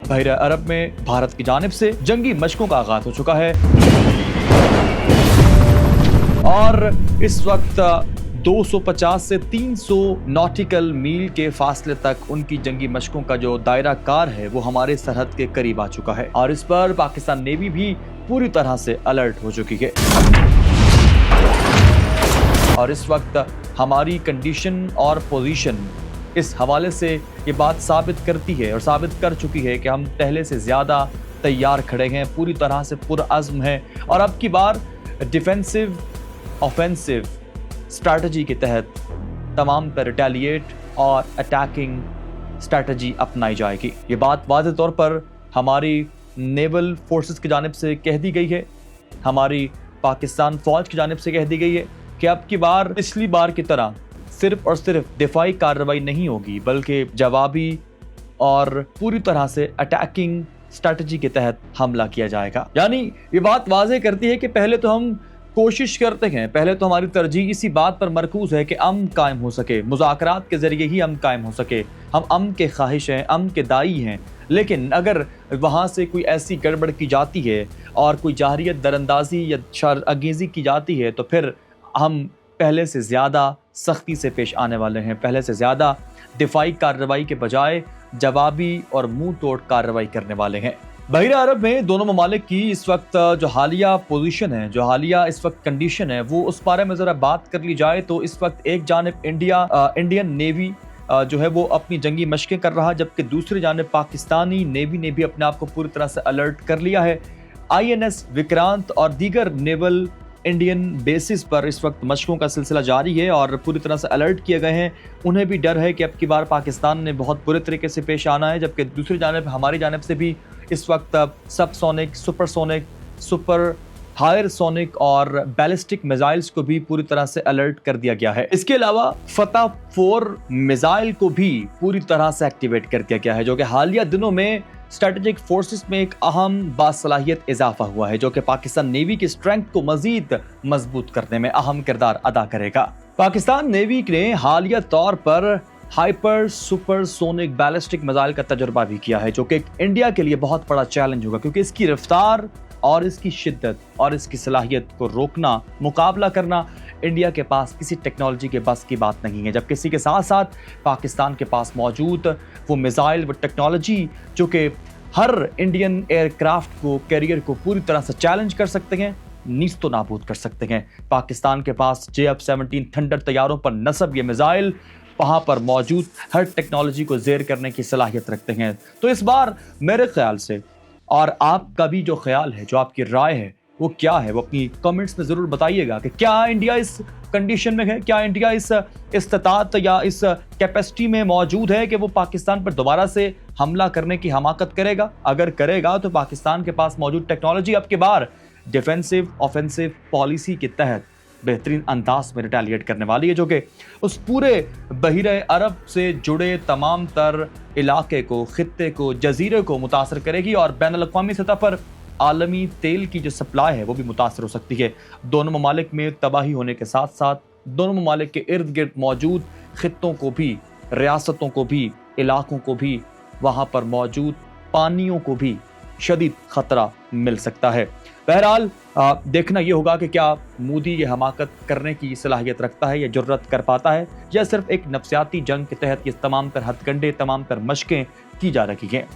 बहरा अरब में भारत की जानिब से जंगी मशकों का आगाज हो चुका है और इस वक्त 250 से 300 नॉटिकल मील के फासले तक उनकी जंगी मशकों का जो दायरा कार है वो हमारे सरहद के करीब आ चुका है और इस पर पाकिस्तान नेवी भी पूरी तरह से अलर्ट हो चुकी है। और इस वक्त हमारी कंडीशन और पोजीशन इस हवाले से ये बात साबित करती है और साबित कर चुकी है कि हम पहले से ज़्यादा तैयार खड़े हैं, पूरी तरह से पुरअज़्म हैं और अब की बार डिफेंसिव ऑफेंसिव स्ट्रैटेजी के तहत तमाम पर रिटेलिएट और अटैकिंग स्ट्रैटेजी अपनाई जाएगी। ये बात वाज़ेह तौर पर हमारी नेवल फोर्सेस की जानिब से कह दी गई है, हमारी पाकिस्तान फ़ौज की जानिब से कह दी गई है कि अब की बार पिछली बार की तरह सिर्फ और सिर्फ दिफाई कार्रवाई नहीं होगी बल्कि जवाबी और पूरी तरह से अटैकिंग स्ट्रैटेजी के तहत हमला किया जाएगा। यानी ये बात वाज़ेह करती है कि पहले तो हम कोशिश करते हैं, पहले तो हमारी तरजीह इसी बात पर मरकूज़ है कि अमन कायम हो सके, मुज़ाकरात के ज़रिए ही अमन कायम हो सके। हम अमन के ख्वाहिश हैं, अमन के दाई हैं, लेकिन अगर वहाँ से कोई ऐसी गड़बड़ की जाती है और कोई जाहरियत दरअंदाजी या शरअंगेज़ी की जाती है तो फिर हम पहले से ज़्यादा सख्ती से पेश आने वाले हैं, पहले से ज़्यादा दिफाई कार्रवाई के बजाय जवाबी और मुंह तोड़ कार्रवाई करने वाले हैं। बहरा अरब में दोनों ममालिक की इस वक्त जो हालिया पोजीशन है, जो हालिया इस वक्त कंडीशन है, वो उस बारे में ज़रा बात कर ली जाए तो इस वक्त एक जानिब इंडियन नेवी जो है वो अपनी जंगी मशकें कर रहा है, जबकि दूसरी जानिब पाकिस्तानी नेवी ने भी अपने आप को पूरी तरह से अलर्ट कर लिया है। INS विक्रांत और दीगर नेवल इंडियन बेसिस पर इस वक्त मशकों का सिलसिला जारी है और पूरी तरह से अलर्ट किए गए हैं। उन्हें भी डर है कि अब की बार पाकिस्तान ने बहुत बुरे तरीके से पेश आना है, जबकि दूसरी जानिब हमारी जानिब से भी इस वक्त subsonic, supersonic, super higher sonic और बैलिस्टिक मिसाइल्स को भी पूरी तरह से अलर्ट कर दिया गया है। इसके अलावा फतह 4 मिसाइल को भी पूरी तरह से एक्टिवेट कर दिया गया है, जो कि हालिया दिनों में स्ट्रेटेजिक फोर्सेस में एक अहम बासलाहियत इजाफा हुआ है, जो कि पाकिस्तान नेवी की स्ट्रेंथ को मजीद मजबूत करने में अहम किरदार अदा करेगा। पाकिस्तान नेवी ने हालिया तौर पर हाइपर सुपरसोनिक बैलिस्टिक मिसाइल का तजुर्बा भी किया है, जो कि इंडिया के लिए बहुत बड़ा चैलेंज होगा, क्योंकि इसकी रफ्तार और इसकी शिद्दत और इसकी सलाहियत को रोकना, मुकाबला करना इंडिया के पास किसी टेक्नोलॉजी के बस की बात नहीं है। जबकि इसी के साथ साथ पाकिस्तान के पास मौजूद वो मिसाइल, वो टेक्नोलॉजी जो कि हर इंडियन एयरक्राफ्ट को, कैरियर को पूरी तरह से चैलेंज कर सकते हैं, नीस्तो नाबूद कर सकते हैं। पाकिस्तान के पास JF-17 थंडर तैयारों पर नस्ब ये मिसाइल वहाँ पर मौजूद हर टेक्नोलॉजी को ज़ेर करने की सलाहियत रखते हैं। तो इस बार मेरे ख्याल से, और आपका भी जो ख्याल है, जो आपकी राय है, वो क्या है, वो अपनी कमेंट्स में ज़रूर बताइएगा कि क्या इंडिया इस कंडीशन में है, क्या इंडिया इस इस्तात या इस कैपेसिटी में मौजूद है कि वो पाकिस्तान पर दोबारा से हमला करने की हमाकत करेगा। अगर करेगा तो पाकिस्तान के पास मौजूद टेक्नोलॉजी अब की बार डिफेंसिव ऑफेंसिव पॉलिसी के तहत बेहतरीन अंदाज में रिटेलिएट करने वाली है, जो कि उस पूरे बहरा अरब से जुड़े तमाम तर इलाके को, खित्ते को, जजीरे को मुतासर करेगी और बैनुल-अक़वामी सतह पर आलमी तेल की जो सप्लाई है वो भी मुतासर हो सकती है। दोनों ममालिक में तबाही होने के साथ साथ दोनों ममालिक के इर्द गिर्द मौजूद खित्तों को भी, रियासतों को भी, इलाकों को भी, वहाँ पर मौजूद पानियों को भी शदीद ख़तरा मिल सकता है। बहरहाल देखना ये होगा कि क्या मोदी ये हमाकत करने की सलाहियत रखता है या जुर्रत कर पाता है, या सिर्फ एक नफ्सियाती जंग के तहत ये तमाम तर हथकंडे, तमाम तर मशकें की जा रही हैं।